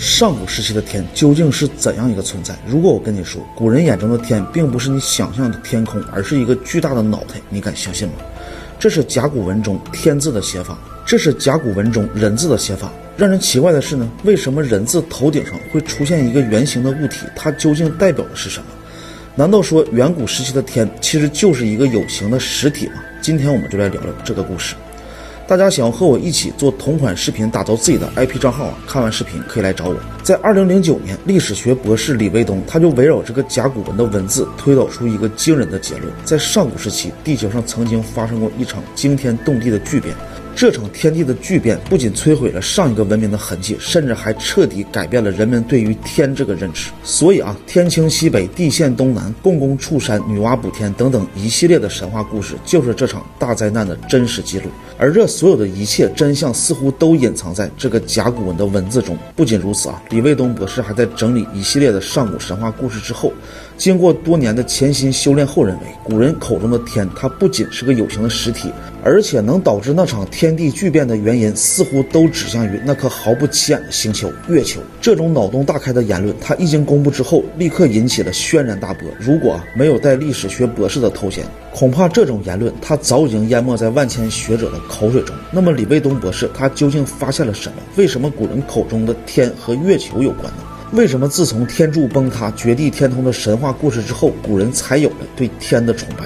上古时期的天究竟是怎样一个存在？如果我跟你说，古人眼中的天并不是你想象的天空，而是一个巨大的脑袋，你敢相信吗？这是甲骨文中天字的写法，这是甲骨文中人字的写法。让人奇怪的是呢，为什么人字头顶上会出现一个圆形的物体？它究竟代表的是什么？难道说远古时期的天其实就是一个有形的实体吗？今天我们就来聊聊这个故事。大家想要和我一起做同款视频，打造自己的 IP 账号看完视频可以来找我。在2009年，历史学博士李卫东他就围绕这个甲骨文的文字推导出一个惊人的结论：在上古时期，地球上曾经发生过一场惊天动地的巨变。这场天地的巨变不仅摧毁了上一个文明的痕迹，甚至还彻底改变了人们对于天这个认知。所以天倾西北，地陷东南，共工触山，女娲补天等等一系列的神话故事，就是这场大灾难的真实记录。而这所有的一切真相似乎都隐藏在这个甲骨文的文字中。不仅如此李卫东博士还在整理一系列的上古神话故事之后，经过多年的潜心修炼后，认为古人口中的天，它不仅是个有形的实体，而且能导致那场天地巨变的原因似乎都指向于那颗毫不起眼的星球月球。这种脑洞大开的言论，它一经公布之后，立刻引起了轩然大波。如果没有带历史学博士的头衔，恐怕这种言论它早已经淹没在万千学者的口水中。那么李卫东博士他究竟发现了什么？为什么古人口中的天和月球有关呢？为什么自从天柱崩塌、绝地天通的神话故事之后，古人才有了对天的崇拜？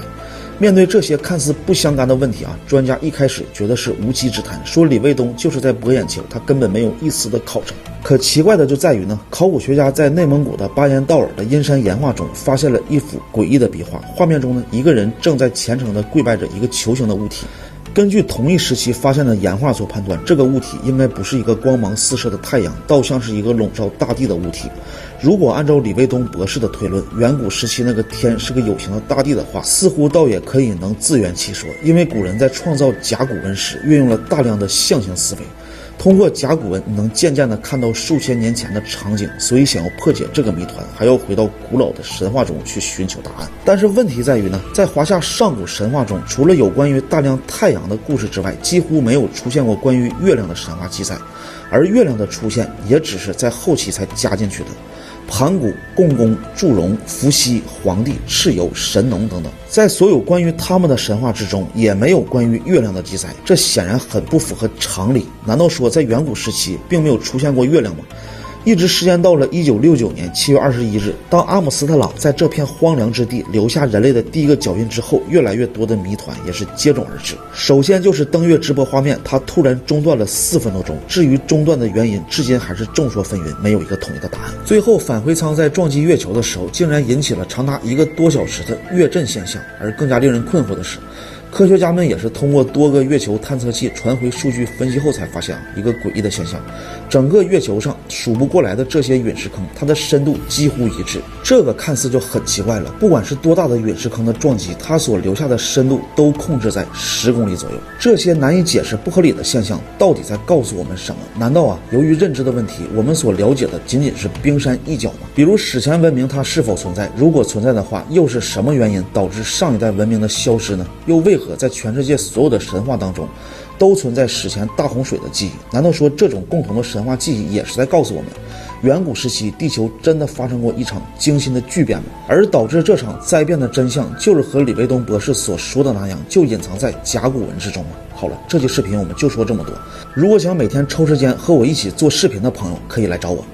面对这些看似不相干的问题专家一开始觉得是无稽之谈，说李卫东就是在博眼球，他根本没有一丝的考证。可奇怪的就在于呢，考古学家在内蒙古的巴彦淖尔的阴山岩画中发现了一幅诡异的壁画，画面中呢，一个人正在虔诚地跪拜着一个球形的物体。根据同一时期发现的岩画所判断，这个物体应该不是一个光芒四射的太阳，倒像是一个笼罩大地的物体。如果按照李卫东博士的推论，远古时期那个天是个有形的大地的话，似乎倒也可以能自圆其说。因为古人在创造甲骨文时运用了大量的象形思维，通过甲骨文能渐渐地看到数千年前的场景，所以想要破解这个谜团，还要回到古老的神话中去寻求答案。但是问题在于呢，在华夏上古神话中，除了有关于大量太阳的故事之外，几乎没有出现过关于月亮的神话记载，而月亮的出现也只是在后期才加进去的。盘古、共工、祝融、伏羲、黄帝、蚩尤、神农等等，在所有关于他们的神话之中，也没有关于月亮的记载，这显然很不符合常理。难道说在远古时期并没有出现过月亮吗？一直时间到了1969年7月21日，当阿姆斯特朗在这片荒凉之地留下人类的第一个脚印之后，越来越多的谜团也是接踵而至。首先就是登月直播画面，它突然中断了4分多钟，至于中断的原因，至今还是众说纷纭，没有一个统一的答案。最后返回舱在撞击月球的时候，竟然引起了长达1个多小时的月震现象。而更加令人困惑的是，科学家们也是通过多个月球探测器传回数据分析后才发现一个诡异的现象，整个月球上数不过来的这些陨石坑，它的深度几乎一致。这个看似就很奇怪了，不管是多大的陨石坑的撞击，它所留下的深度都控制在10公里左右。这些难以解释不合理的现象到底在告诉我们什么？难道由于认知的问题，我们所了解的仅仅是冰山一角吗？比如史前文明它是否存在？如果存在的话，又是什么原因导致上一代文明的消失呢？又为何在全世界所有的神话当中都存在史前大洪水的记忆？难道说这种共同的神话记忆也是在告诉我们，远古时期地球真的发生过一场惊心的巨变吗？而导致这场灾变的真相，就是和李卫东博士所说的那样，就隐藏在甲骨文之中吗？好了，这期视频我们就说这么多。如果想每天抽时间和我一起做视频的朋友，可以来找我。